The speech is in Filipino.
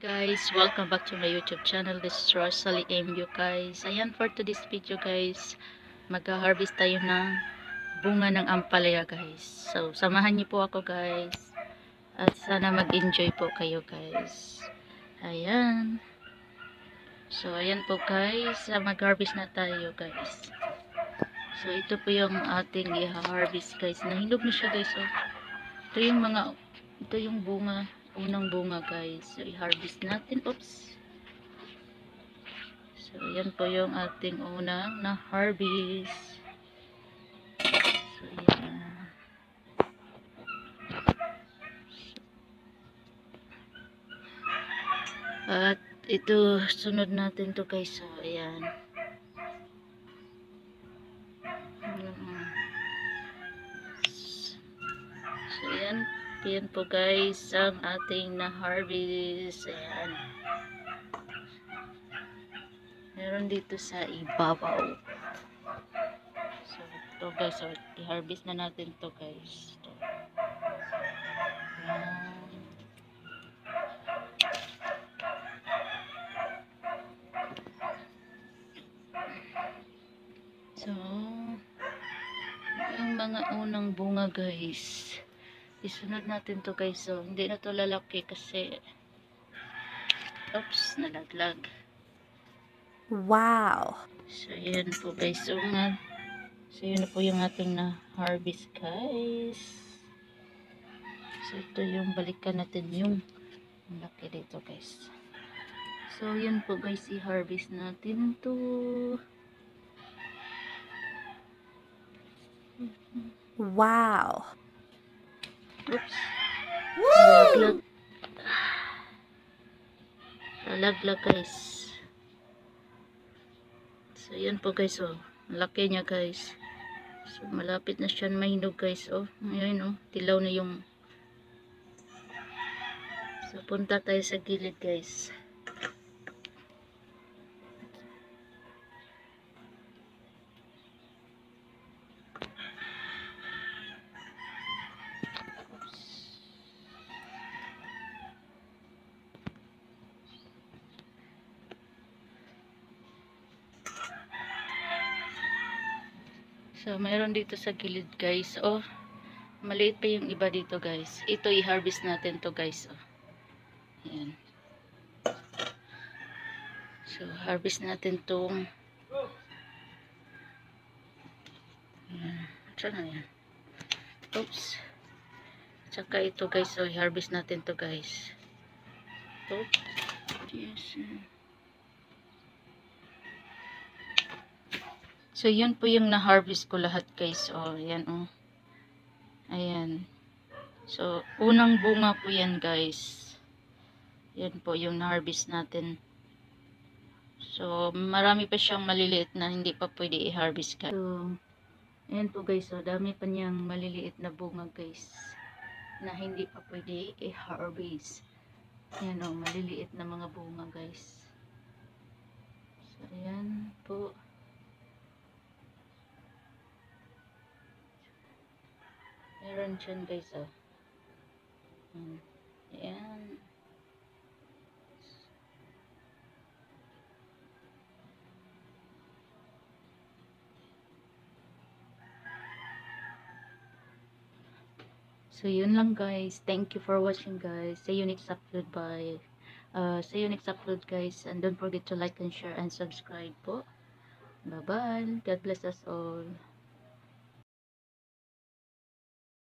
Guys, welcome back to my YouTube channel. This is Rosalie MU guys. Ayan, for today's video guys, mag-harvest tayo ng bunga ng ampalaya guys. So, samahan niyo po ako guys. At sana mag-enjoy po kayo guys. Ayan. So, ayan po guys, mag-harvest na tayo guys. So, ito po yung ating i-harvest guys. Nahinog na siya guys. Oh. Ito yung bunga. Unang bunga guys. So, i-harvest natin. Oops. So, yan po yung ating unang na-harvest. So, yan. At ito, sunod natin to guys. So, ayan. So, yan. Yan po guys ang ating na-harvest. Ayan. Meron dito sa ibabaw. So, ito guys. So, i-harvest na natin to guys. Ito. Ayan. So, yung mga unang bunga guys. Isunod natin to guys. So, hindi na to lalaki kasi oops, nalaglag. Wow! So, yan po guys. So, yun na po yung ating na-harvest guys. So, ito yung balikan natin yung laki dito guys. So, yun po guys. I-harvest natin to. Wow! Oops. Nalaglag. Nalaglag guys. So, yan po guys, oh. Laki niya guys. So, malapit na siya mahinog guys, oh. Ngayon, oh. Tilaw na yung. So, punta tayo sa gilid guys. So, mayroon dito sa gilid guys, oh. Maliit pa yung iba dito guys. Ito, i-harvest natin to guys, oh. Ayan. So, harvest natin tong ayan. Saan na yan? Oops. Tsaka ito guys, so i-harvest natin to guys. Oops. Yes. So, yun po yung na-harvest ko lahat guys. Oh, ayan oh. Ayan. So, unang bunga po yan guys. Yan po yung na-harvest natin. So, marami pa siyang maliliit na hindi pa pwede i-harvest guys. So, ayan po guys. So, dami pa niyang maliliit na bunga guys. Na hindi pa pwede i-harvest. Ayan o, maliliit na mga bunga guys. So, ayan po. Meron dyan guys oh. Ayan. So, yun lang guys. Thank you for watching guys. See you next upload guys. And don't forget to like and share and subscribe po. Bye-bye. God bless us all.